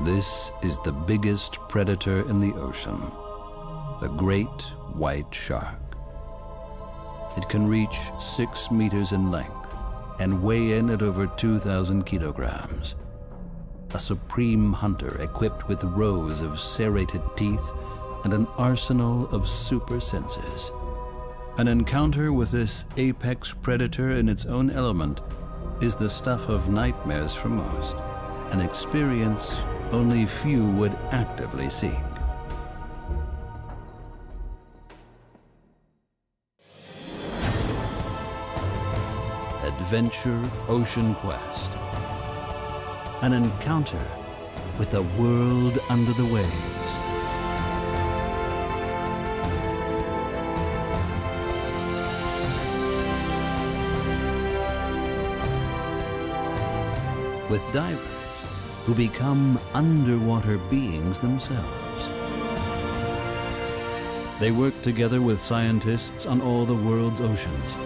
This is the biggest predator in the ocean, the great white shark. It can reach 6 meters in length and weigh in at over 2,000 kilograms. A supreme hunter equipped with rows of serrated teeth and an arsenal of super senses. An encounter with this apex predator in its own element is the stuff of nightmares for most, an experience only few would actively seek. Adventure Ocean Quest. An encounter with the world under the waves. With divers who become underwater beings themselves. They work together with scientists on all the world's oceans.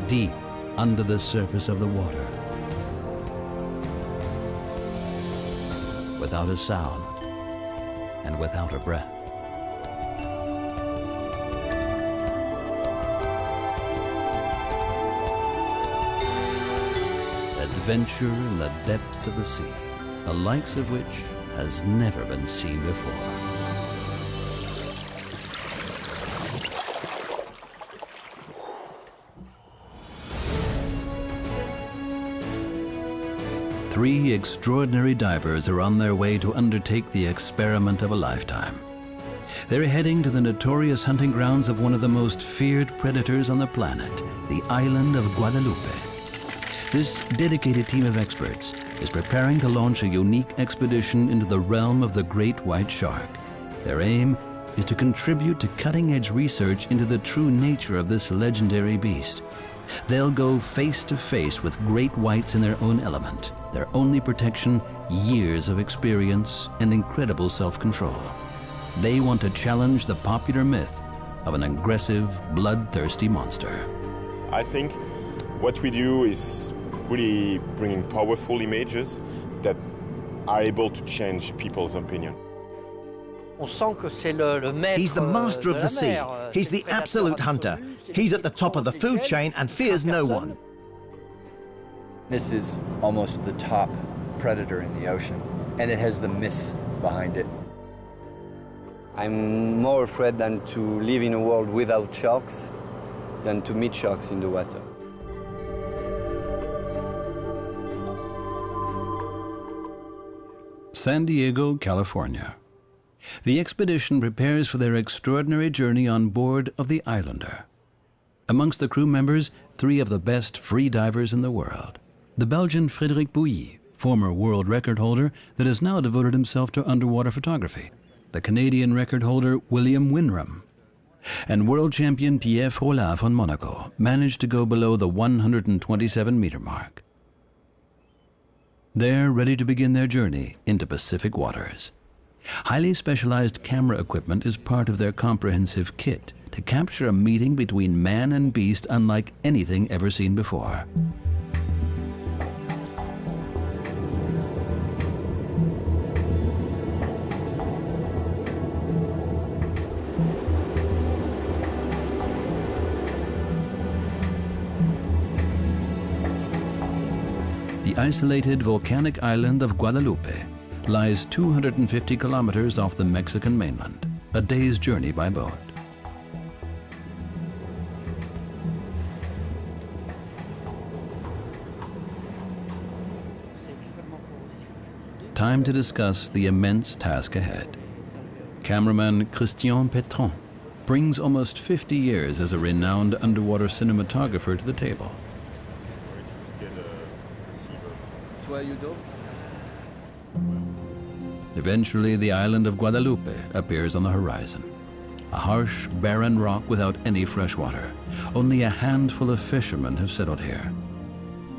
Deep under the surface of the water, without a sound and without a breath. Adventure in the depths of the sea, the likes of which has never been seen before. Three extraordinary divers are on their way to undertake the experiment of a lifetime. They're heading to the notorious hunting grounds of one of the most feared predators on the planet, the island of Guadeloupe. This dedicated team of experts is preparing to launch a unique expedition into the realm of the great white shark. Their aim is to contribute to cutting-edge research into the true nature of this legendary beast. They'll go face to face with great whites in their own element. Their only protection, years of experience and incredible self-control. They want to challenge the popular myth of an aggressive, bloodthirsty monster. I think what we do is really bringing powerful images that are able to change people's opinion. He's the master of the sea. He's the absolute hunter. He's at the top of the food chain and fears no one. This is almost the top predator in the ocean, and it has the myth behind it. I'm more afraid than to live in a world without sharks than to meet sharks in the water. San Diego, California. The expedition prepares for their extraordinary journey on board of the Islander. Amongst the crew members, 3 of the best free divers in the world. The Belgian Frédéric Bouilly, former world record holder that has now devoted himself to underwater photography. The Canadian record holder William Winram. And world champion Pierre Frolat von Monaco managed to go below the 127-meter mark. They're ready to begin their journey into Pacific waters. Highly specialized camera equipment is part of their comprehensive kit to capture a meeting between man and beast unlike anything ever seen before. The isolated volcanic island of Guadeloupe lies 250 kilometers off the Mexican mainland, a day's journey by boat. Time to discuss the immense task ahead. Cameraman Christian Petron brings almost 50 years as a renowned underwater cinematographer to the table. Eventually, the island of Guadeloupe appears on the horizon. A harsh, barren rock without any fresh water. Only a handful of fishermen have settled here.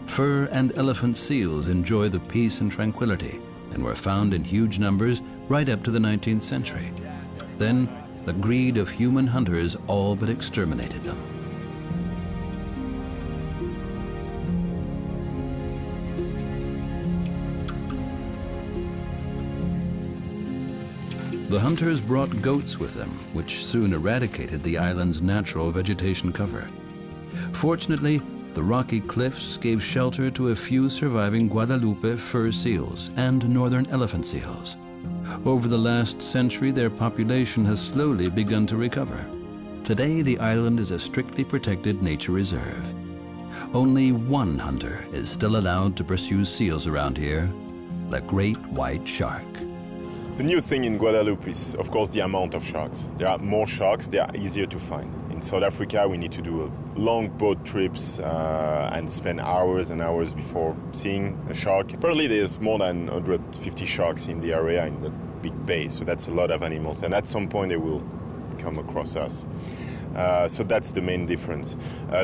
Fur and elephant seals enjoy the peace and tranquility and were found in huge numbers right up to the 19th century. Then, the greed of human hunters all but exterminated them. The hunters brought goats with them, which soon eradicated the island's natural vegetation cover. Fortunately, the rocky cliffs gave shelter to a few surviving Guadalupe fur seals and northern elephant seals. Over the last century, their population has slowly begun to recover. Today, the island is a strictly protected nature reserve. Only one hunter is still allowed to pursue seals around here, the great white shark. The new thing in Guadeloupe is, of course, the amount of sharks. There are more sharks, they are easier to find. In South Africa, we need to do long boat trips and spend hours and hours before seeing a shark. Apparently, there's more than 150 sharks in the area in the big bay, so that's a lot of animals. And at some point, they will come across us. So that's the main difference.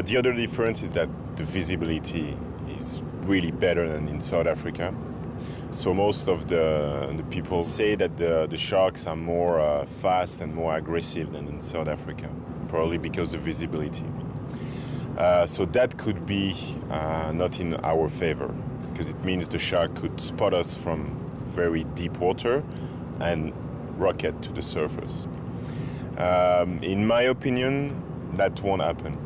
The other difference is that the visibility is really better than in South Africa. So most of the people say that the sharks are more fast and more aggressive than in South Africa, probably because of visibility. So that could be not in our favor, because it means the shark could spot us from very deep water and rocket to the surface. In my opinion, that won't happen,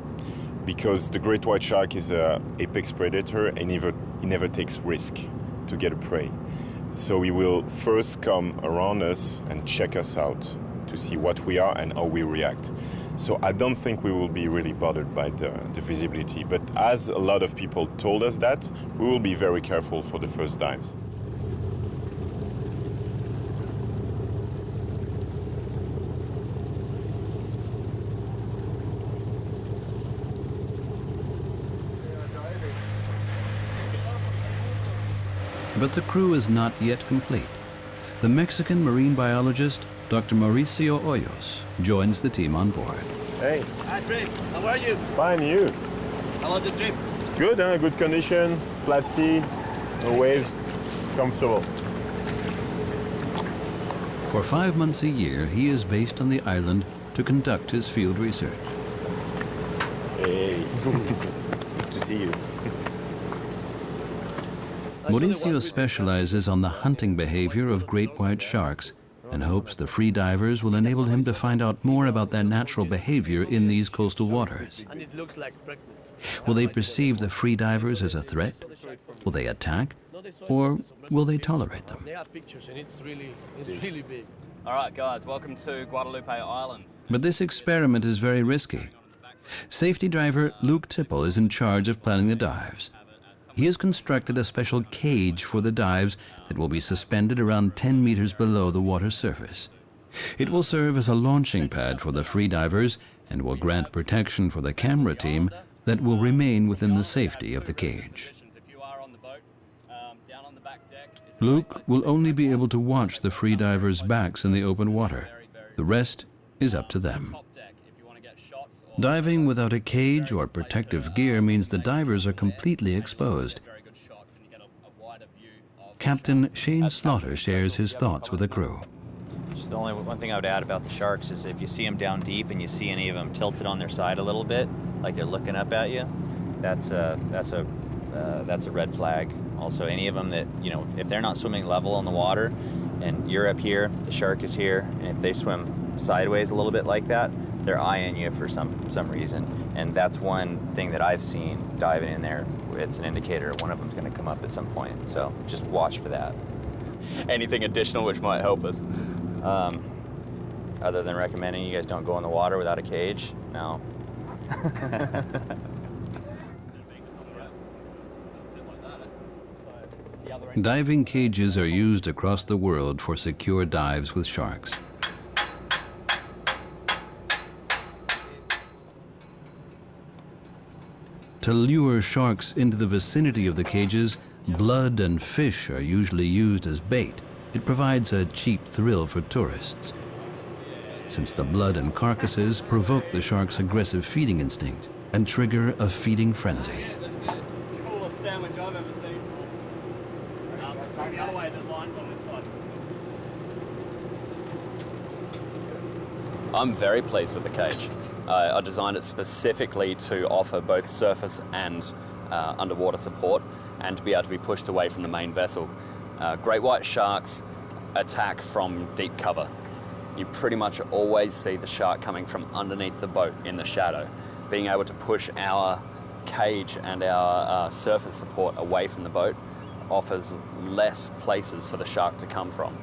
because the great white shark is an apex predator and he never takes risk to get a prey. So he will first come around us and check us out to see what we are and how we react. So I don't think we will be really bothered by the visibility. But as a lot of people told us that, we will be very careful for the first dives. But the crew is not yet complete. The Mexican marine biologist, Dr. Mauricio Hoyos, joins the team on board. Hey. Hi, Fred. How are you? Fine, you? How was the trip? Good, huh? Good condition, flat sea, no waves, comfortable. For 5 months a year, he is based on the island to conduct his field research. Hey, good to see you. Mauricio specializes on the hunting behavior of great white sharks and hopes the free divers will enable him to find out more about their natural behavior in these coastal waters. And it looks like pregnant. Will they perceive the free divers as a threat? Will they attack? Or will they tolerate them? They have pictures and it's really big. All right, guys, welcome to Guadalupe Island. But this experiment is very risky. Safety diver Luke Tipple is in charge of planning the dives. He has constructed a special cage for the dives that will be suspended around 10 meters below the water's surface. It will serve as a launching pad for the free divers and will grant protection for the camera team that will remain within the safety of the cage. Luke will only be able to watch the free divers' backs in the open water. The rest is up to them. Diving without a cage or protective gear means the divers are completely exposed. Captain Shane Slaughter shares his thoughts with the crew. Just the only one thing I would add about the sharks is if you see them down deep and you see any of them tilted on their side a little bit, like they're looking up at you, that's a red flag. Also, any of them that, you know, if they're not swimming level on the water and you're up here, the shark is here, and if they swim sideways a little bit like that, they're eyeing you for some reason. And that's one thing that I've seen diving in there. It's an indicator one of them's going to come up at some point. So just watch for that. Anything additional which might help us? Other than recommending you guys don't go in the water without a cage, no. Diving cages are used across the world for secure dives with sharks. To lure sharks into the vicinity of the cages, blood and fish are usually used as bait. It provides a cheap thrill for tourists, since the blood and carcasses provoke the shark's aggressive feeding instinct and trigger a feeding frenzy. Coolest sandwich I've ever seen. The other way, the line's on this side. I'm very pleased with the cage. I designed it specifically to offer both surface and underwater support and to be able to be pushed away from the main vessel. Great white sharks attack from deep cover. you pretty much always see the shark coming from underneath the boat in the shadow. Being able to push our cage and our surface support away from the boat offers less places for the shark to come from.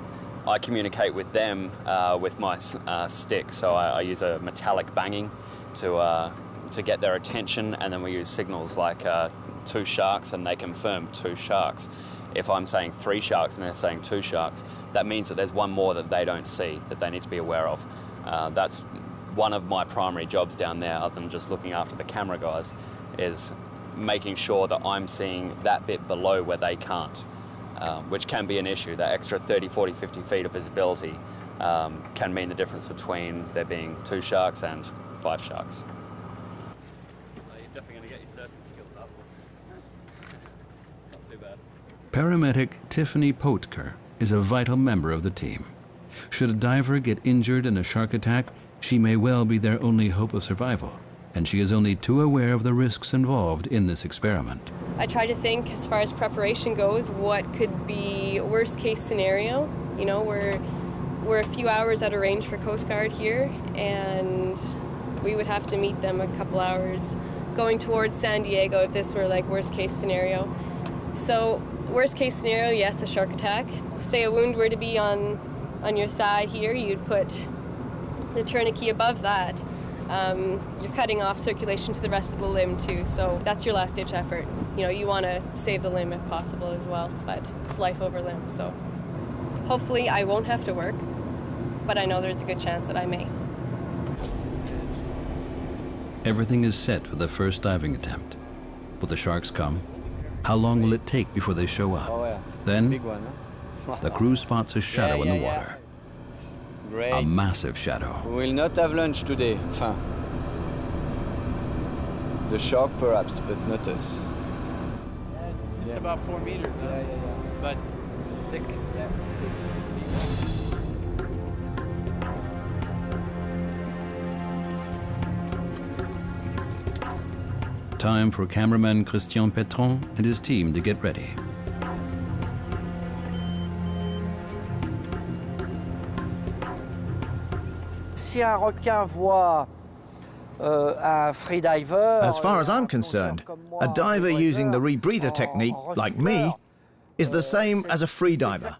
I communicate with them with my stick, so I use a metallic banging to get their attention, and then we use signals like 2 sharks, and they confirm 2 sharks. If I'm saying 3 sharks and they're saying 2 sharks, that means that there's one more that they don't see, that they need to be aware of. That's one of my primary jobs down there, other than just looking after the camera guys, is making sure that I'm seeing that bit below where they can't, which can be an issue. That extra 30, 40, 50 feet of visibility can mean the difference between there being 2 sharks and 5 sharks. You're definitely going to get your surfing skills up. It's not too bad. Paramedic Tiffany Potker is a vital member of the team. Should a diver get injured in a shark attack, she may well be their only hope of survival, and she is only too aware of the risks involved in this experiment. I try to think, as far as preparation goes, what could be worst case scenario. You know, we're a few hours out of range for Coast Guard here, and we would have to meet them a couple hours going towards San Diego if this were like worst case scenario. So worst case scenario, yes, a shark attack. Say a wound were to be on your thigh here, you'd put the tourniquet above that. You're cutting off circulation to the rest of the limb too, so that's your last ditch effort. You know, you want to save the limb if possible as well, but it's life over limb, so hopefully I won't have to work, but I know there's a good chance that I may. Everything is set for the first diving attempt. Will the sharks come? How long will it take before they show up? Oh, yeah. Then, Big one, huh? the crew spots a shadow in the water. Great. A massive shadow. We will not have lunch today. Enfin, the shark perhaps, but not us. Yeah, it's just about 4 meters, huh? But thick. Yeah. Time for cameraman Christian Petron and his team to get ready. As far as I'm concerned, a diver using the rebreather technique, like me, is the same as a free diver.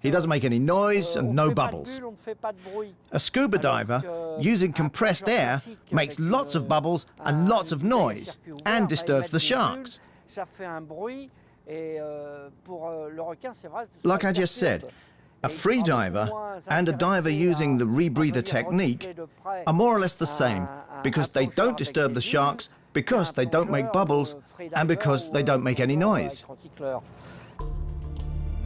He doesn't make any noise and no bubbles. A scuba diver, using compressed air, makes lots of bubbles and lots of noise and disturbs the sharks. Like I just said, a free diver and a diver using the rebreather technique are more or less the same, because they don't disturb the sharks, because they don't make bubbles, and because they don't make any noise.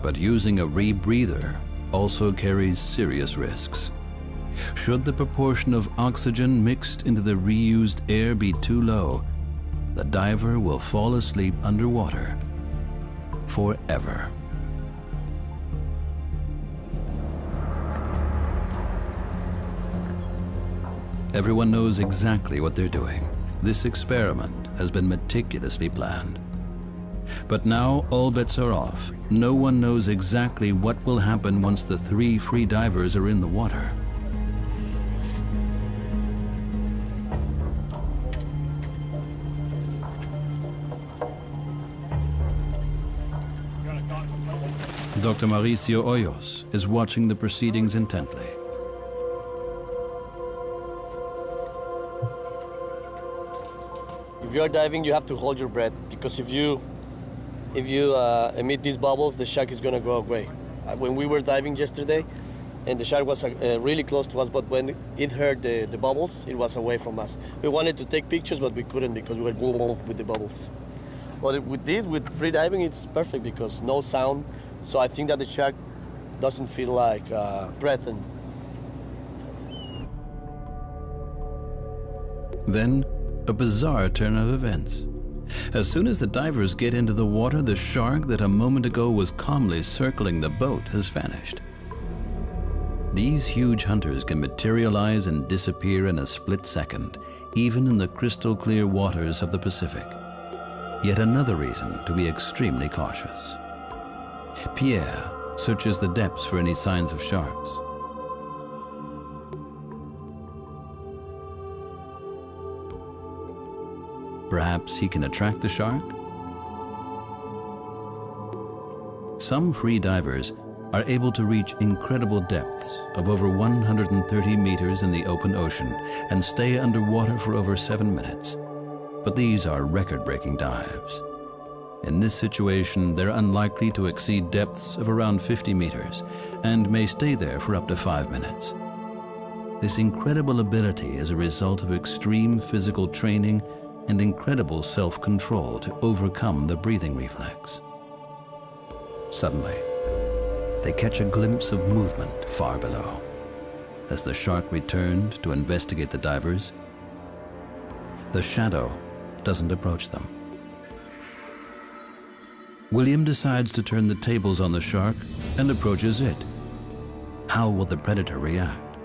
But using a rebreather also carries serious risks. Should the proportion of oxygen mixed into the reused air be too low, the diver will fall asleep underwater forever. Everyone knows exactly what they're doing. This experiment has been meticulously planned. But now all bets are off. No one knows exactly what will happen once the 3 free divers are in the water. Dr. Mauricio Hoyos is watching the proceedings intently. If you are diving, you have to hold your breath, because if you emit these bubbles, the shark is going to go away. When we were diving yesterday, and the shark was really close to us, but when it heard the bubbles, it was away from us. We wanted to take pictures, but we couldn't because we were with the bubbles. But with free diving, it's perfect because no sound. So I think that the shark doesn't feel like threatened. Then, a bizarre turn of events. As soon as the divers get into the water, the shark that a moment ago was calmly circling the boat has vanished. These huge hunters can materialize and disappear in a split second, even in the crystal clear waters of the Pacific. Yet another reason to be extremely cautious. Pierre searches the depths for any signs of sharks. Perhaps he can attract the shark? Some free divers are able to reach incredible depths of over 130 meters in the open ocean and stay underwater for over 7 minutes. But these are record-breaking dives. In this situation, they're unlikely to exceed depths of around 50 meters and may stay there for up to 5 minutes. This incredible ability is a result of extreme physical training and incredible self-control to overcome the breathing reflex. Suddenly, they catch a glimpse of movement far below. As the shark returned to investigate the divers, the shadow doesn't approach them. William decides to turn the tables on the shark and approaches it. How will the predator react?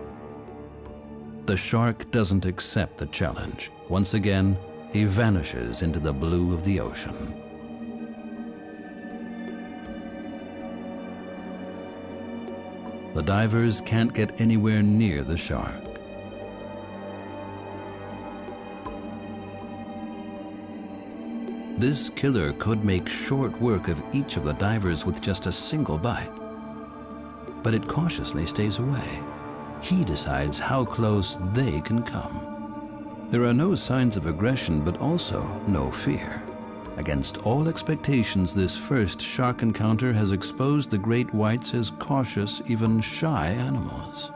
The shark doesn't accept the challenge. Once again, he vanishes into the blue of the ocean. The divers can't get anywhere near the shark. This killer could make short work of each of the divers with just a single bite. But it cautiously stays away. He decides how close they can come. There are no signs of aggression, but also no fear. Against all expectations, this first shark encounter has exposed the great whites as cautious, even shy animals.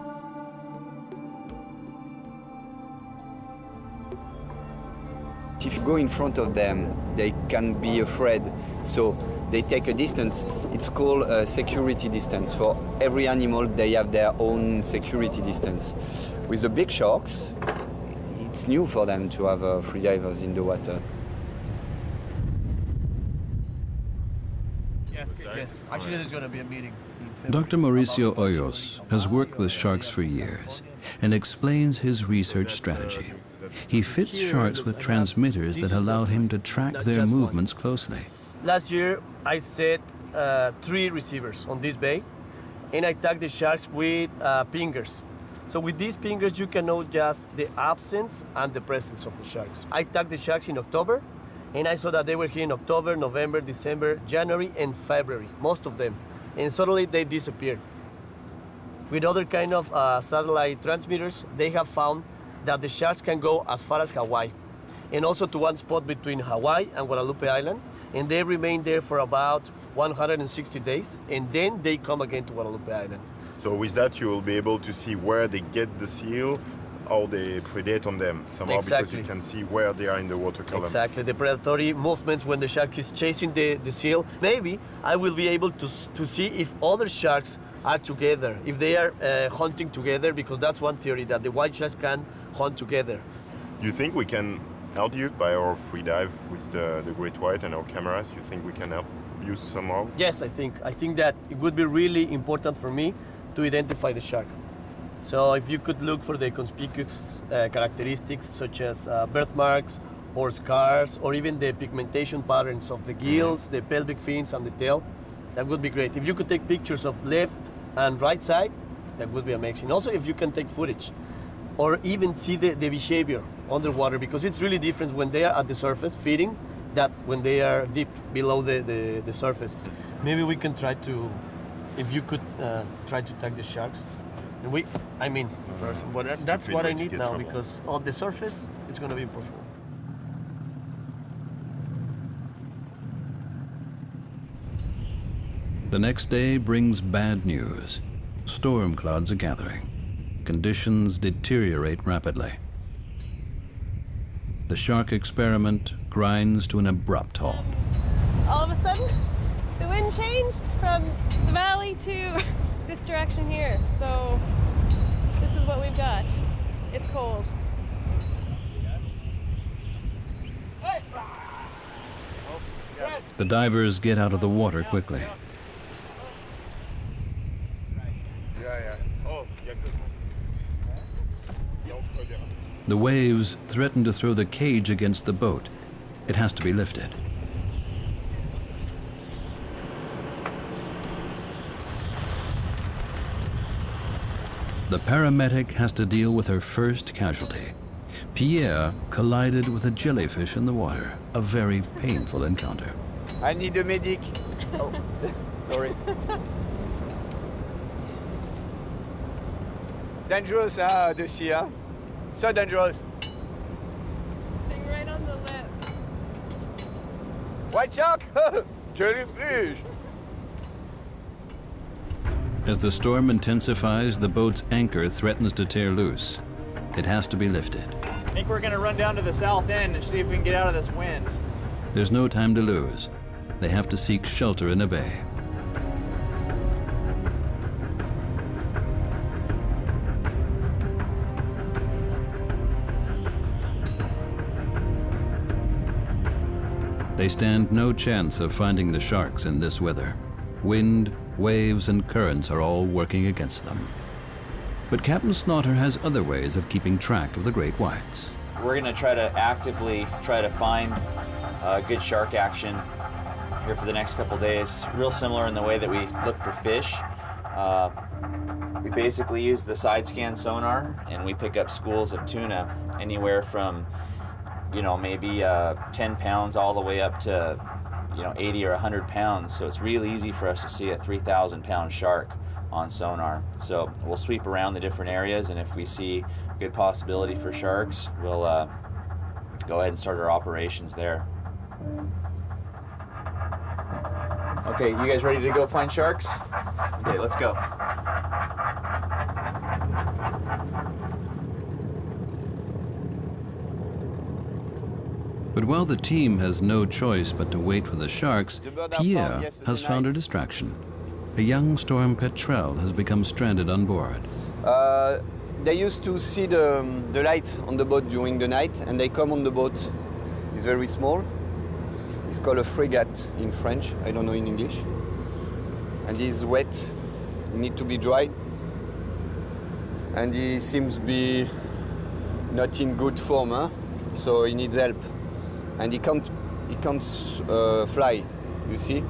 If you go in front of them, they can be afraid, so they take a distance. It's called a security distance. For every animal, they have their own security distance. With the big sharks, it's new for them to have freedivers in the water. Yes. Actually, there's going to be a meeting. Dr. Mauricio Hoyos has worked with sharks for years and explains his research strategy. He fits sharks with transmitters that allow him to track their movements closely. Last year, I set 3 receivers on this bay, and I tagged the sharks with pingers. So with these pingers, you can know just the absence and the presence of the sharks. I tagged the sharks in October, and I saw that they were here in October, November, December, January, and February, most of them. And suddenly they disappeared. With other kind of satellite transmitters, they have found that the sharks can go as far as Hawaii, and also to one spot between Hawaii and Guadalupe Island, and they remain there for about 160 days, and then they come again to Guadalupe Island. So with that, you will be able to see where they get the seal, how they predate on them, somehow, exactly. Because you can see where they are in the water column. Exactly, the predatory movements when the shark is chasing the seal. Maybe I will be able to see if other sharks are together, if they are hunting together, because that's one theory, that the white sharks can hunt together. You think we can help you by our free dive with the great white and our cameras? You think we can help you somehow? Yes, I think that it would be really important for me to identify the shark. So if you could look for the conspicuous characteristics such as birthmarks or scars, or even the pigmentation patterns of the gills, the pelvic fins and the tail, that would be great. If you could take pictures of left and right side, that would be amazing. Also, if you can take footage or even see the behavior underwater, because it's really different when they are at the surface feeding that when they are deep below the surface. Maybe we can try to, if you could try to tag the sharks. And but that's what I need now, trouble. Because on the surface, it's going to be impossible. The next day brings bad news. Storm clouds are gathering. Conditions deteriorate rapidly. The shark experiment grinds to an abrupt halt. All of a sudden, the wind changed from the valley to this direction here. So this is what we've got. It's cold. The divers get out of the water quickly. The waves threaten to throw the cage against the boat. It has to be lifted. The paramedic has to deal with her first casualty. Pierre collided with a jellyfish in the water, a very painful encounter. I need a medic. Oh, sorry. Dangerous, the sea, huh? So dangerous. Sting right on the lip. White shark? Jellyfish! As the storm intensifies, the boat's anchor threatens to tear loose. It has to be lifted. I think we're gonna run down to the south end and see if we can get out of this wind. There's no time to lose. They have to seek shelter in a bay. They stand no chance of finding the sharks in this weather. Wind, waves, and currents are all working against them. But Captain Snodder has other ways of keeping track of the great whites. We're gonna try to actively try to find good shark action here for the next couple days. Real similar in the way that we look for fish. We basically use the side scan sonar and we pick up schools of tuna anywhere from, you know, maybe 10 pounds all the way up to, you know, 80 or 100 pounds. So it's really easy for us to see a 3,000-pound shark on sonar. So we'll sweep around the different areas, and if we see good possibility for sharks, we'll go ahead and start our operations there. Okay, you guys ready to go find sharks? Okay, let's go. But while the team has no choice but to wait for the sharks, Pierre has found a distraction. A young storm petrel has become stranded on board. They used to see the lights on the boat during the night, and they come on the boat. It's very small. It's called a frégate in French. I don't know in English. And he's wet. He needs to be dried. And he seems to be not in good form, huh? So he needs help. And he can't fly, you see?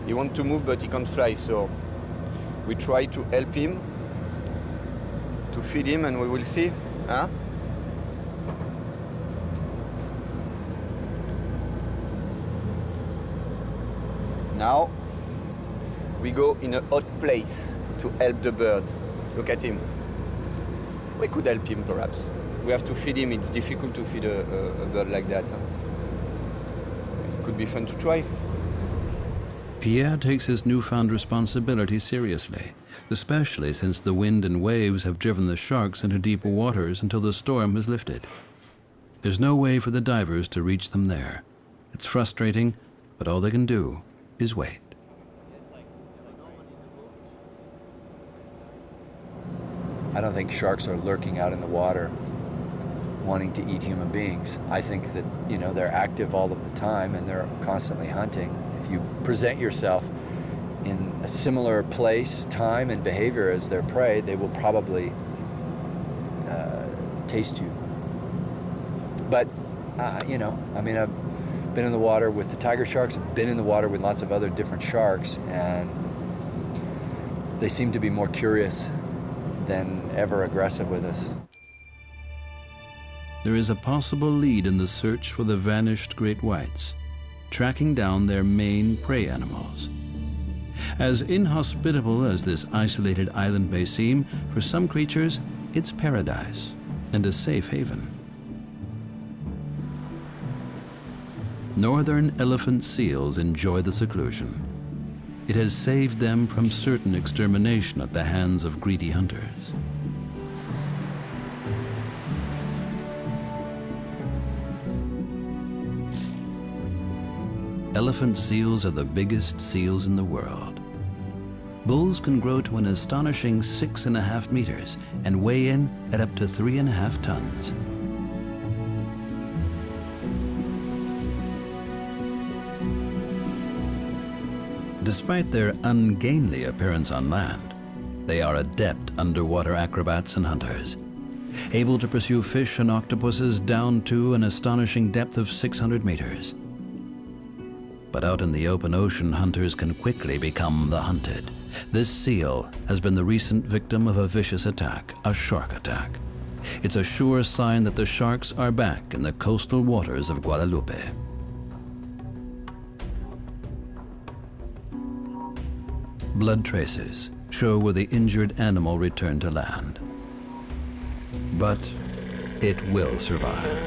He wants to move, but he can't fly, so we try to help him, to feed him, and we will see, huh? Now, we go in a hot place to help the bird. Look at him. We could help him, perhaps. We have to feed him. It's difficult to feed a bird like that. Huh? Could be fun to try. Pierre takes his newfound responsibility seriously, especially since the wind and waves have driven the sharks into deeper waters until the storm has lifted. There's no way for the divers to reach them there. It's frustrating, but all they can do is wait. I don't think sharks are lurking out in the water wanting to eat human beings. I think that, you know, they're active all of the time and they're constantly hunting. If you present yourself in a similar place, time, and behavior as their prey, they will probably taste you. But, you know, I mean, I've been in the water with the tiger sharks, I've been in the water with lots of other different sharks, and they seem to be more curious than ever aggressive with us. There is a possible lead in the search for the vanished great whites, tracking down their main prey animals. As inhospitable as this isolated island may seem, for some creatures, it's paradise and a safe haven. Northern elephant seals enjoy the seclusion. It has saved them from certain extermination at the hands of greedy hunters. Elephant seals are the biggest seals in the world. Bulls can grow to an astonishing 6.5 meters and weigh in at up to 3.5 tons. Despite their ungainly appearance on land, they are adept underwater acrobats and hunters, able to pursue fish and octopuses down to an astonishing depth of 600 meters. But out in the open ocean, hunters can quickly become the hunted. This seal has been the recent victim of a vicious attack, a shark attack. It's a sure sign that the sharks are back in the coastal waters of Guadalupe. Blood traces show where the injured animal returned to land. But it will survive.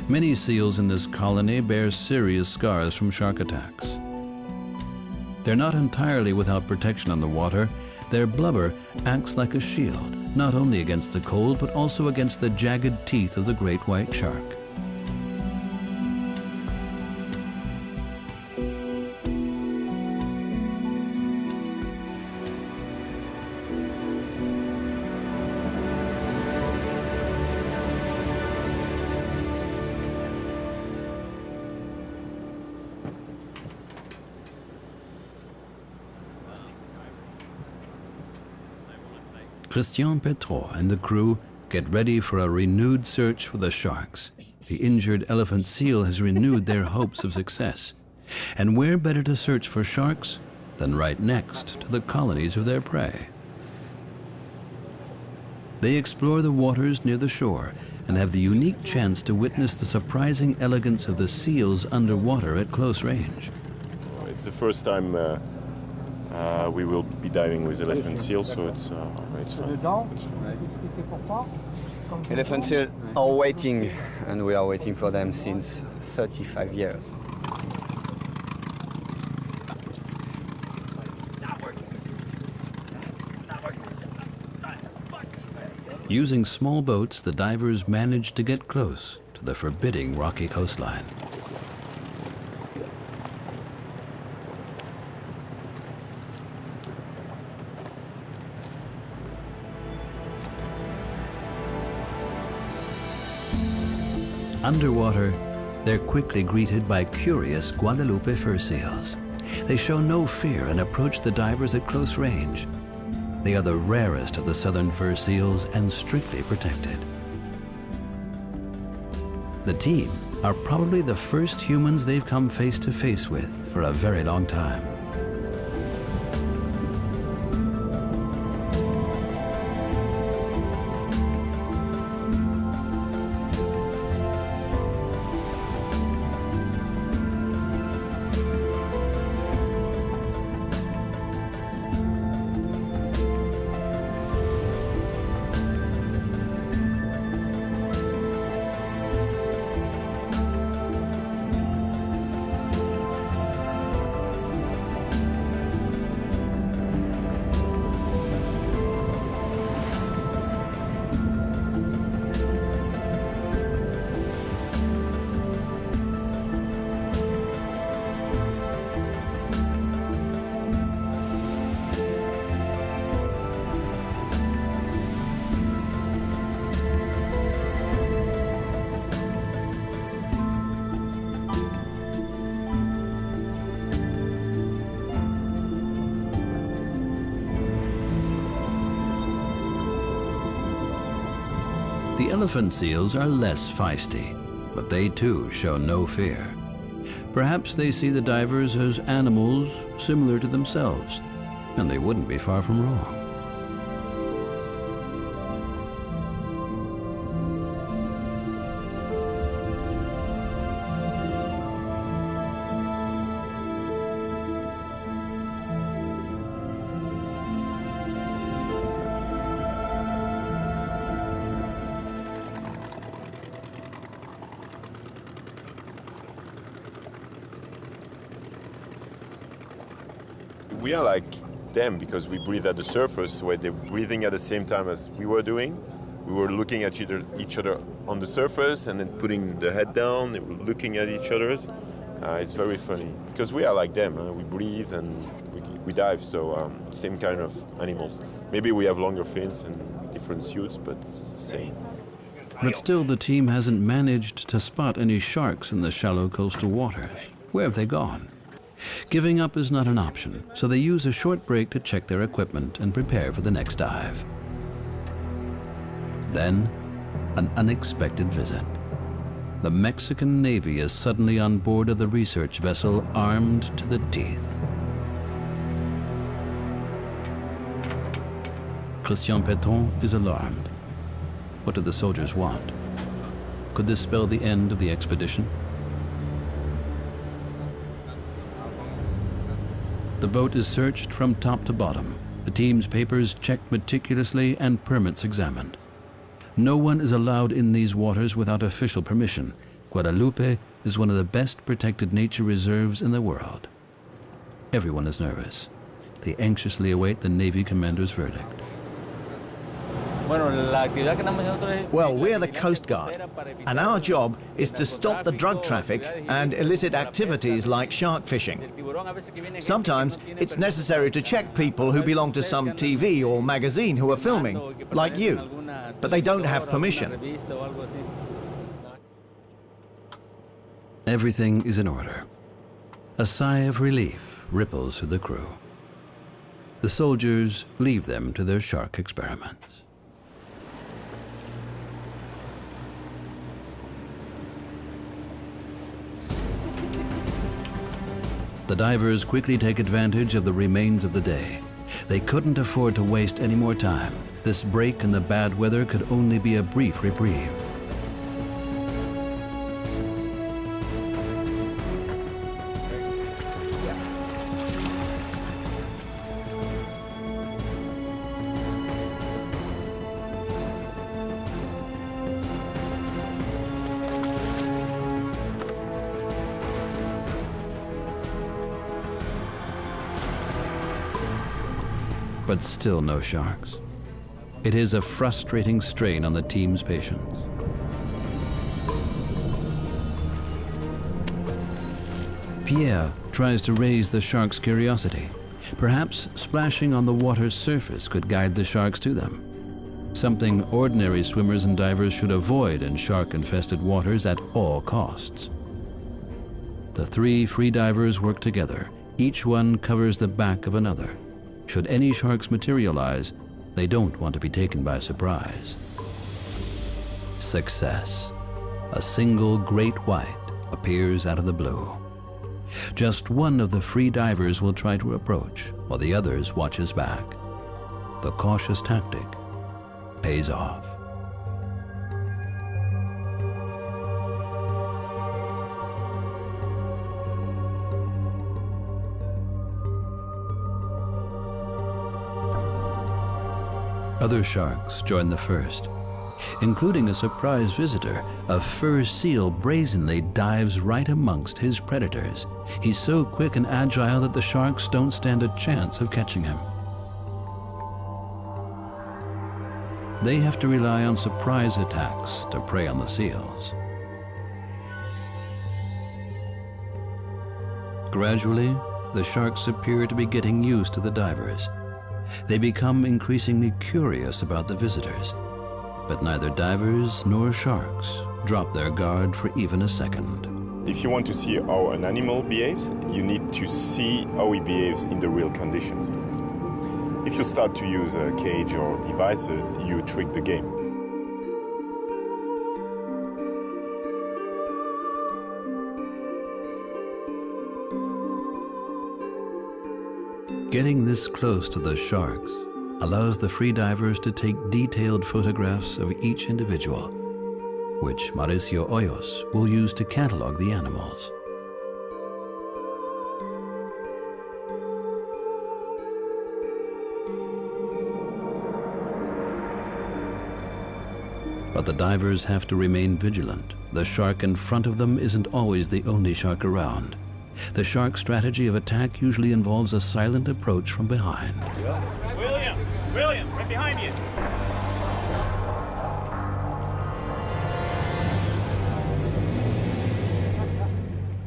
Many seals in this colony bear serious scars from shark attacks. They're not entirely without protection on the water. Their blubber acts like a shield, not only against the cold, but also against the jagged teeth of the great white shark. Christian Petrot and the crew get ready for a renewed search for the sharks. The injured elephant seal has renewed their hopes of success. And where better to search for sharks than right next to the colonies of their prey? They explore the waters near the shore and have the unique chance to witness the surprising elegance of the seals underwater at close range. It's the first time we will be diving with elephant seals, so it's fun. Elephant seals are waiting, and we are waiting for them since 35 years. Using small boats, the divers managed to get close to the forbidding rocky coastline. Underwater, they're quickly greeted by curious Guadalupe fur seals. They show no fear and approach the divers at close range. They are the rarest of the southern fur seals and strictly protected. The team are probably the first humans they've come face to face with for a very long time. The elephant seals are less feisty, but they too show no fear. Perhaps they see the divers as animals similar to themselves, and they wouldn't be far from wrong. We are like them because we breathe at the surface, where they're breathing at the same time as we were doing. We were looking at each other on the surface and then putting the head down, they were looking at each other. It's very funny because we are like them. We breathe and we dive, so same kind of animals. Maybe we have longer fins and different suits, but same. But still, the team hasn't managed to spot any sharks in the shallow coastal waters. Where have they gone? Giving up is not an option, so they use a short break to check their equipment and prepare for the next dive. Then, an unexpected visit. The Mexican Navy is suddenly on board of the research vessel, armed to the teeth. Christian Peton is alarmed. What do the soldiers want? Could this spell the end of the expedition? The boat is searched from top to bottom, the team's papers checked meticulously and permits examined. No one is allowed in these waters without official permission. Guadalupe is one of the best protected nature reserves in the world. Everyone is nervous. They anxiously await the Navy commander's verdict. Well, we're the Coast Guard, and our job is to stop the drug traffic and illicit activities like shark fishing. Sometimes it's necessary to check people who belong to some TV or magazine who are filming, like you, but they don't have permission. Everything is in order. A sigh of relief ripples through the crew. The soldiers leave them to their shark experiments. The divers quickly take advantage of the remains of the day. They couldn't afford to waste any more time. This break in the bad weather could only be a brief reprieve. But still no sharks. It is a frustrating strain on the team's patience. Pierre tries to raise the shark's curiosity. Perhaps splashing on the water's surface could guide the sharks to them. Something ordinary swimmers and divers should avoid in shark-infested waters at all costs. The three free divers work together. Each one covers the back of another. Should any sharks materialize, they don't want to be taken by surprise. Success. A single great white appears out of the blue. Just one of the free divers will try to approach, while the others watch his back. The cautious tactic pays off. Other sharks join the first, including a surprise visitor. A fur seal brazenly dives right amongst his predators. He's so quick and agile that the sharks don't stand a chance of catching him. They have to rely on surprise attacks to prey on the seals. Gradually, the sharks appear to be getting used to the divers. They become increasingly curious about the visitors, but neither divers nor sharks drop their guard for even a second. If you want to see how an animal behaves, you need to see how he behaves in the real conditions. If you start to use a cage or devices, you trick the game. Getting this close to the sharks allows the free divers to take detailed photographs of each individual, which Mauricio Hoyos will use to catalog the animals. But the divers have to remain vigilant. The shark in front of them isn't always the only shark around. The shark strategy of attack usually involves a silent approach from behind. William, right behind you.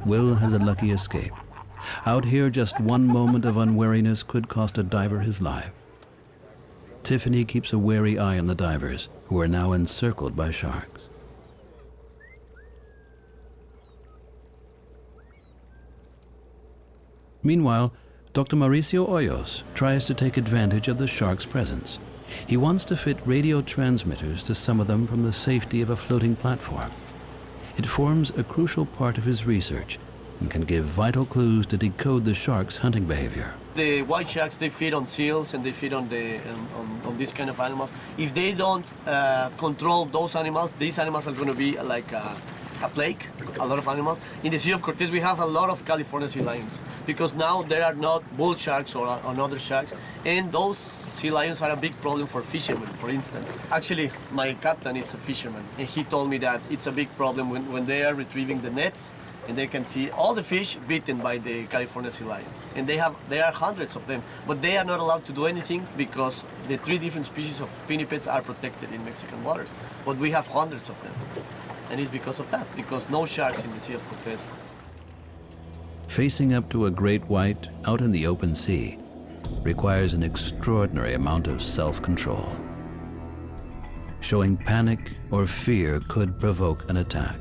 Will has a lucky escape. Out here, just one moment of unwariness could cost a diver his life. Tiffany keeps a wary eye on the divers, who are now encircled by sharks. Meanwhile, Dr. Mauricio Hoyos tries to take advantage of the sharks' presence. He wants to fit radio transmitters to some of them from the safety of a floating platform. It forms a crucial part of his research and can give vital clues to decode the sharks' hunting behavior. The white sharks, they feed on seals and they feed on on these kind of animals. If they don't control those animals, these animals are going to be like a plague, a lot of animals. In the Sea of Cortez, we have a lot of California sea lions because now there are not bull sharks or other sharks, and those sea lions are a big problem for fishermen, for instance. Actually, my captain is a fisherman, and he told me that it's a big problem when they are retrieving the nets, and they can see all the fish bitten by the California sea lions. And there are hundreds of them, but they are not allowed to do anything because the 3 different species of pinnipeds are protected in Mexican waters. But we have hundreds of them. And it's because of that, because no sharks in the Sea of Cortez. Facing up to a great white out in the open sea requires an extraordinary amount of self-control. Showing panic or fear could provoke an attack.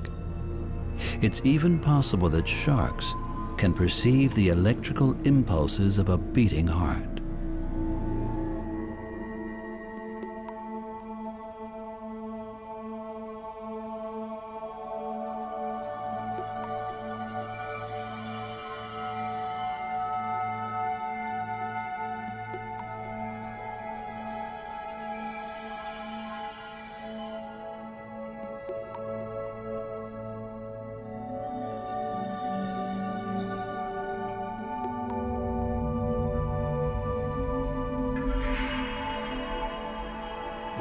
It's even possible that sharks can perceive the electrical impulses of a beating heart.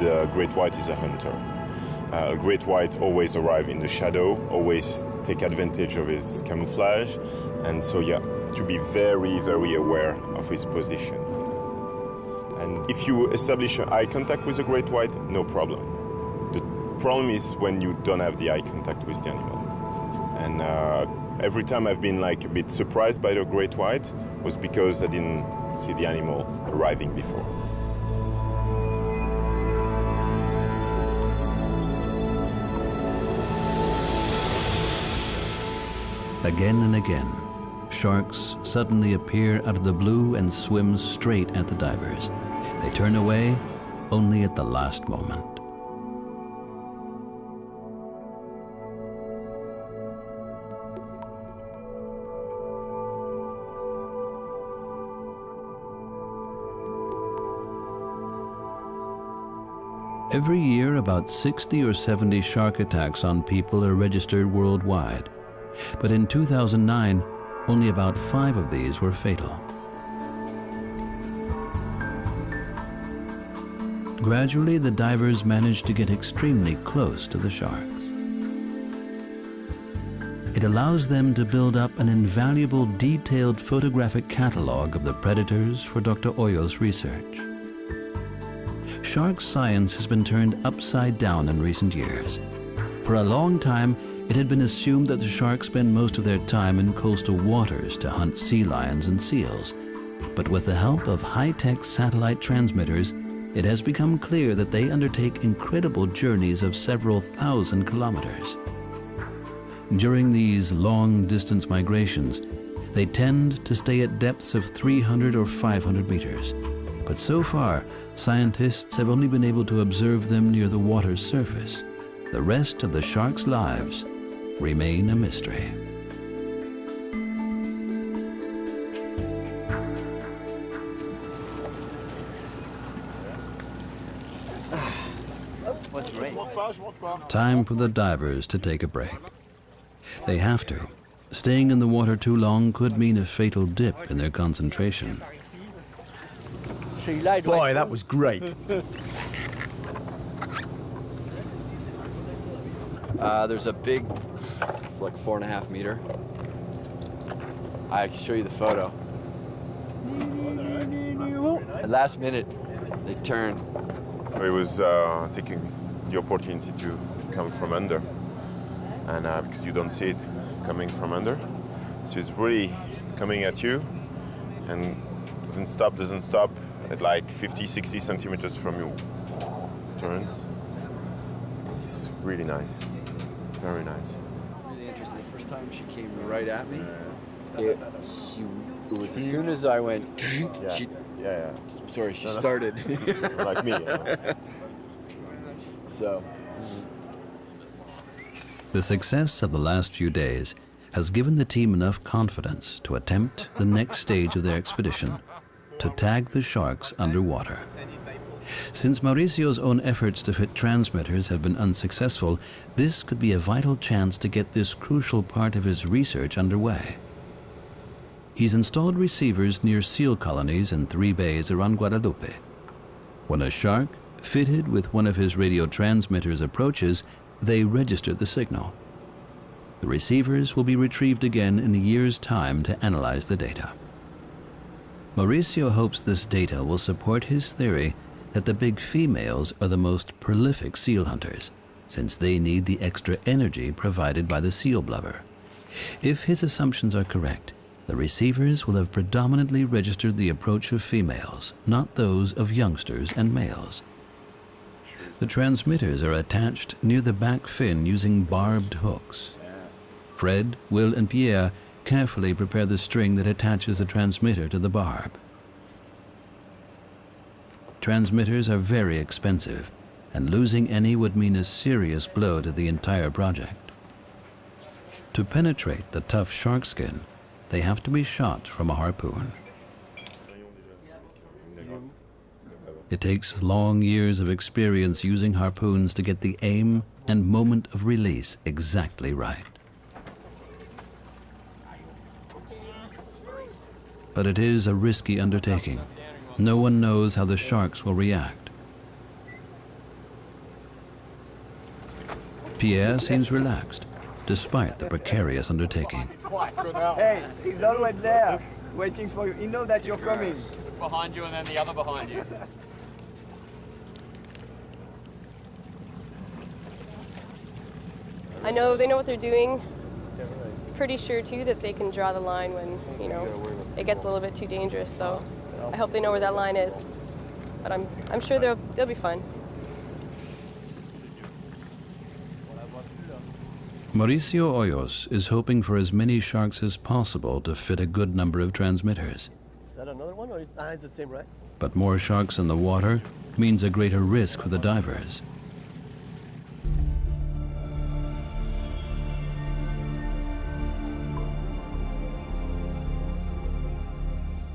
The great white is a hunter. A great white always arrives in the shadow, always take advantage of his camouflage, and so yeah, to be very, very aware of his position. And if you establish an eye contact with a great white, no problem. The problem is when you don't have the eye contact with the animal. And every time I've been like a bit surprised by the great white was because I didn't see the animal arriving before. Again and again, sharks suddenly appear out of the blue and swim straight at the divers. They turn away only at the last moment. Every year, about 60 or 70 shark attacks on people are registered worldwide. But in 2009, only about 5 of these were fatal. Gradually, the divers managed to get extremely close to the sharks. It allows them to build up an invaluable detailed photographic catalog of the predators for Dr. Hoyo's research. Shark science has been turned upside down in recent years. For a long time, it had been assumed that the sharks spend most of their time in coastal waters to hunt sea lions and seals. But with the help of high-tech satellite transmitters, it has become clear that they undertake incredible journeys of several thousand kilometers. During these long-distance migrations, they tend to stay at depths of 300 or 500 meters. But so far, scientists have only been able to observe them near the water's surface. The rest of the sharks' lives remain a mystery. What's great? Time for the divers to take a break. They have to. Staying in the water too long could mean a fatal dip in their concentration. Boy, that was great. There's a big, it's like 4.5 meter. I can show you the photo. At last minute, they turned. I was taking the opportunity to come from under, and because you don't see it coming from under, so it's really coming at you, and doesn't stop at like 50, 60 centimeters from you. Turns. It's really nice. Very nice. Really interesting. The first time she came right at me, it was as soon as I went, she started. Like me. So. The success of the last few days has given the team enough confidence to attempt the next stage of their expedition, to tag the sharks underwater. Since Mauricio's own efforts to fit transmitters have been unsuccessful, this could be a vital chance to get this crucial part of his research underway. He's installed receivers near seal colonies in 3 bays around Guadalupe. When a shark, fitted with one of his radio transmitters, approaches, they register the signal. The receivers will be retrieved again in a year's time to analyze the data. Mauricio hopes this data will support his theory that the big females are the most prolific seal hunters, since they need the extra energy provided by the seal blubber. If his assumptions are correct, the receivers will have predominantly registered the approach of females, not those of youngsters and males. The transmitters are attached near the back fin using barbed hooks. Fred, Will, and Pierre carefully prepare the string that attaches the transmitter to the barb. Transmitters are very expensive, and losing any would mean a serious blow to the entire project. To penetrate the tough shark skin, they have to be shot from a harpoon. It takes long years of experience using harpoons to get the aim and moment of release exactly right. But it is a risky undertaking. No one knows how the sharks will react. Pierre seems relaxed, despite the precarious undertaking. Hey, he's always there, waiting for you. He knows that you're coming. Behind you and then the other behind you. I know they know what they're doing. Pretty sure too that they can draw the line when, you know, it gets a little bit too dangerous. So I hope they know where that line is. But I'm sure they'll be fine. Mauricio Hoyos is hoping for as many sharks as possible to fit a good number of transmitters. Is that another one, or is the same, right? But more sharks in the water means a greater risk for the divers.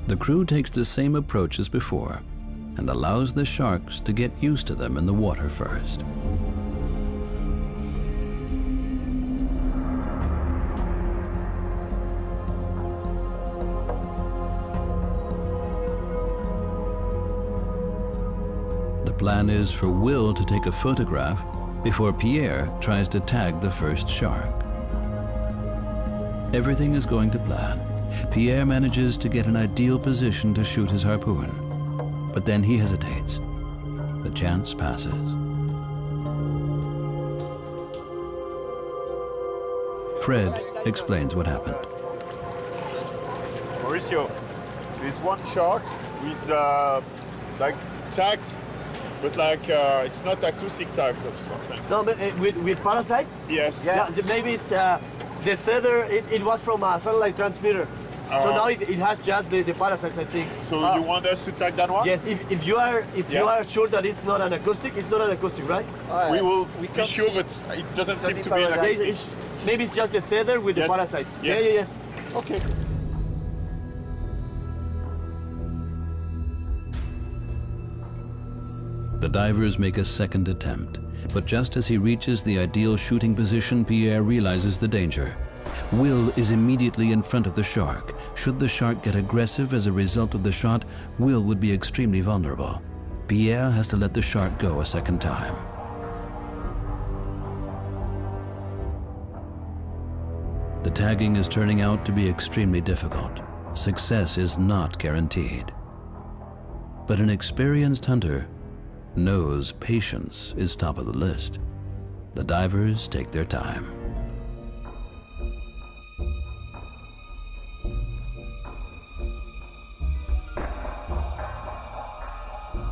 The crew takes the same approach as before and allows the sharks to get used to them in the water first. The plan is for Will to take a photograph before Pierre tries to tag the first shark. Everything is going to plan. Pierre manages to get an ideal position to shoot his harpoon, but then he hesitates. The chance passes. Fred explains what happened. Mauricio, there's one shark with like tags, but like it's not acoustic cyclops, I think. No, but with parasites? Yes. Yeah, maybe it's the feather. It was from a satellite transmitter. So now it has just the parasites, I think. So you want us to tag that one? Yes. If you are sure that it's not an acoustic, it's not an acoustic, right? We will be sure, but it doesn't seem to be an acoustic. Maybe it's just the feather with the parasites. Yes. Yeah. Okay. The divers make a second attempt, but just as he reaches the ideal shooting position, Pierre realizes the danger. Will is immediately in front of the shark. Should the shark get aggressive as a result of the shot, Will would be extremely vulnerable. Pierre has to let the shark go a second time. The tagging is turning out to be extremely difficult. Success is not guaranteed. But an experienced hunter knows patience is top of the list. The divers take their time.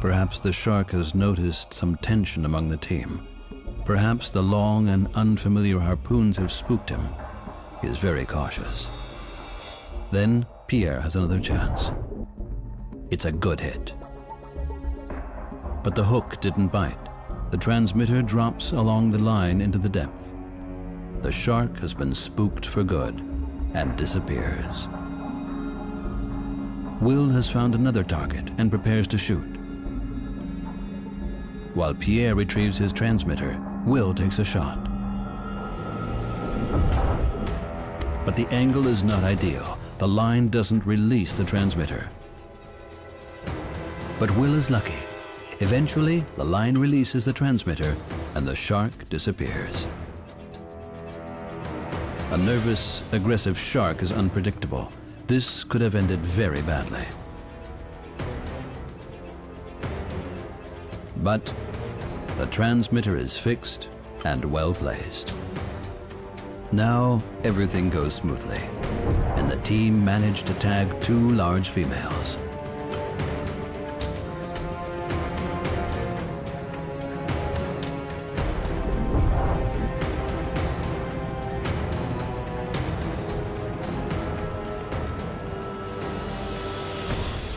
Perhaps the shark has noticed some tension among the team. Perhaps the long and unfamiliar harpoons have spooked him. He is very cautious. Then Pierre has another chance. It's a good hit. But the hook didn't bite. The transmitter drops along the line into the depth. The shark has been spooked for good and disappears. Will has found another target and prepares to shoot. While Pierre retrieves his transmitter, Will takes a shot. But the angle is not ideal. The line doesn't release the transmitter. But Will is lucky. Eventually, the line releases the transmitter and the shark disappears. A nervous, aggressive shark is unpredictable. This could have ended very badly. But the transmitter is fixed and well placed. Now everything goes smoothly, and the team managed to tag 2 large females.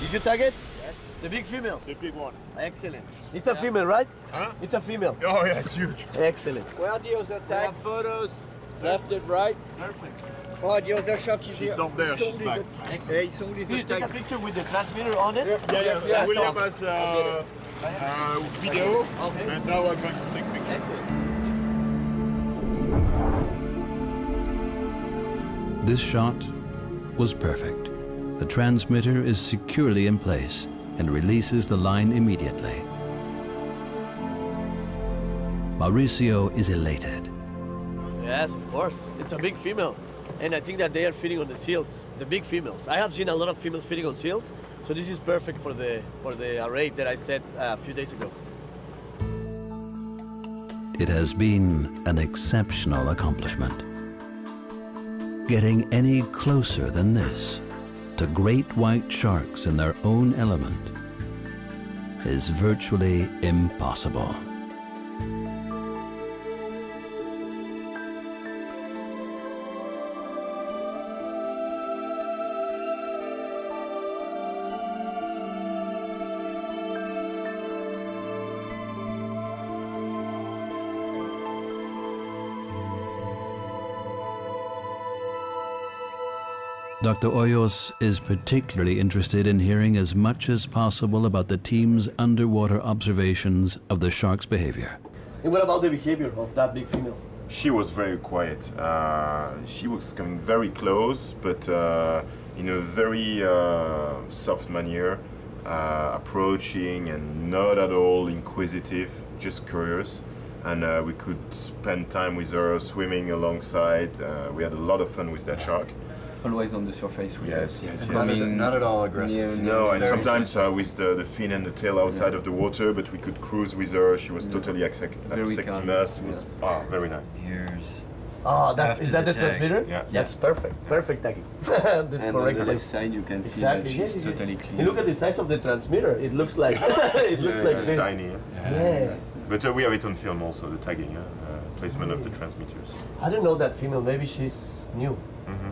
Did you tag it? Yes. The big female? The big one. Excellent. It's a female, right? Huh? It's a female. Oh yeah, it's huge. Excellent. Where are the other We have tags? photos, left and right. Perfect. Oh, the other shark is She's here. not there, she's back. Hey, it's only Did you the take a tag. picture with the transmitter on it? Yeah. William has video, Okay. and now I'm going to take pictures. Excellent. This shot was perfect. The transmitter is securely in place and releases the line immediately. Mauricio is elated. Yes, of course. It's a big female. And I think that they are feeding on the seals, the big females. I have seen a lot of females feeding on seals, so this is perfect for the array that I said a few days ago. It has been an exceptional accomplishment. Getting any closer than this to great white sharks in their own element is virtually impossible. Dr. Hoyos is particularly interested in hearing as much as possible about the team's underwater observations of the shark's behavior. And what about the behavior of that big female? She was very quiet. She was coming very close, but in a very soft manner, approaching and not at all inquisitive, just curious. And we could spend time with her, swimming alongside. We had a lot of fun with that shark. Always on the surface with Yes. Not at all aggressive. No, and Very sometimes with the fin and the tail outside of the water, but we could cruise with her. She was totally accepting us. It was very nice. Here's Oh, After is that the the tag. transmitter? Yeah. That's perfect. Perfect tagging. That's And on correct the left place. side you can see Exactly. that she's yes. totally clean. And look at the size of the transmitter. It looks like it looks like this. Tiny. Yeah. But we have it on film also, the tagging, placement of the transmitters. I don't know that female. Maybe she's new.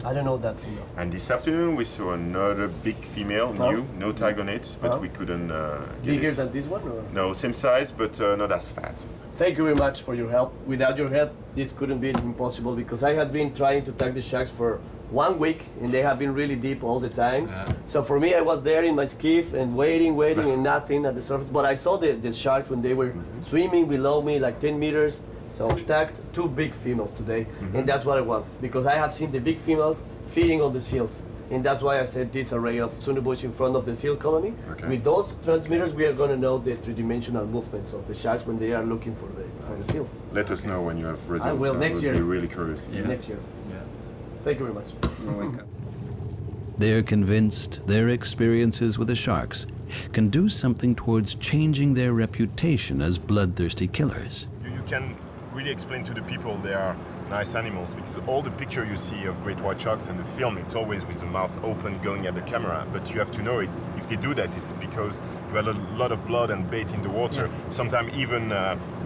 I don't know that female. And this afternoon we saw another big female, new, no tag on it, but we couldn't get Bigger it. than this one? Or? No, same size, but not as fat. Thank you very much for your help. Without your help, this couldn't be impossible because I had been trying to tag the sharks for 1 week and they have been really deep all the time. So for me, I was there in my skiff and waiting and nothing at the surface. But I saw the sharks when they were swimming below me, like 10 meters. So I tagged 2 big females today, and that's what I want because I have seen the big females feeding on the seals. And that's why I said this array of Sunderbush in front of the seal colony. Okay. With those transmitters, we are going to know the 3-dimensional movements of the sharks when they are looking for the seals. Let us know when you have results. I will next would year. be really curious. Next year. Thank you very much. You're welcome. They're convinced their experiences with the sharks can do something towards changing their reputation as bloodthirsty killers. You can really explain to the people they are nice animals because all the picture you see of great white sharks and the film, it's always with the mouth open going at the camera. But you have to know it. If they do that, it's because you have a lot of blood and bait in the water. Sometimes even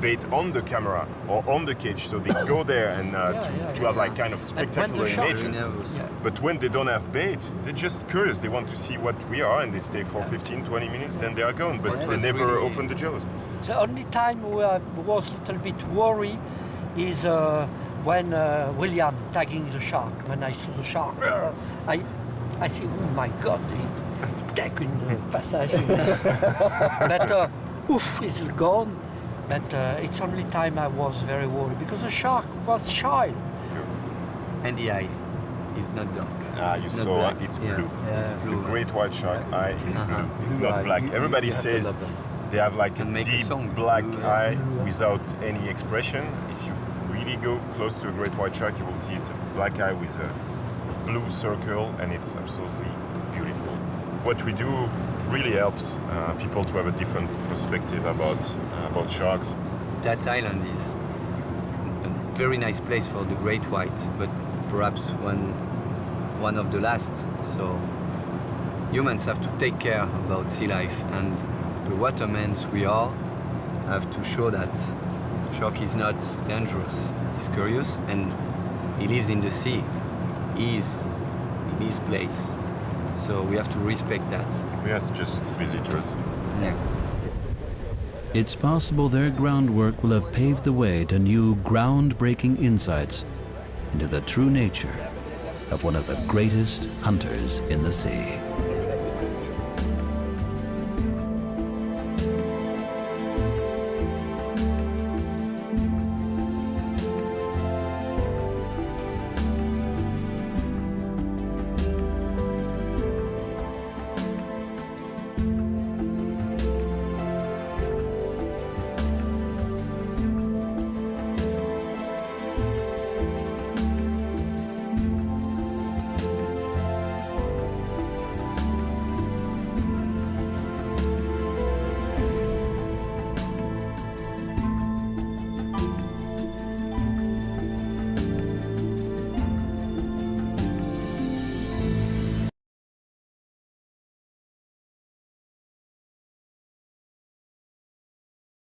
bait on the camera or on the cage. So they go there and to have like kind of spectacular images. But when they don't have bait, they're just curious. They want to see what we are and they stay for 15, 20 minutes, then they are gone. But they never open the jaws. The only time we was a little bit worried is when William tagging the shark. When I saw the shark, I say, oh my God, tac, une passage. But oof, it's gone. But it's only time I was very worried because the shark was shy. And the eye is not dark. Ah, you saw it, it's blue. It's blue. The great white shark eye is blue. It's not black. Everybody says they have like a deep black eye without any expression. If you really go close to a great white shark, you will see it's a black eye with a blue circle, and it's absolutely beautiful. What we do really helps people to have a different perspective about sharks. That island is a very nice place for the great white, but perhaps one of the last. So humans have to take care about sea life, and the watermen we are have to show that shark is not dangerous. He's curious and he lives in the sea. He's in his place. So we have to respect that. We are just visitors. Yeah. It's possible their groundwork will have paved the way to new groundbreaking insights into the true nature of one of the greatest hunters in the sea.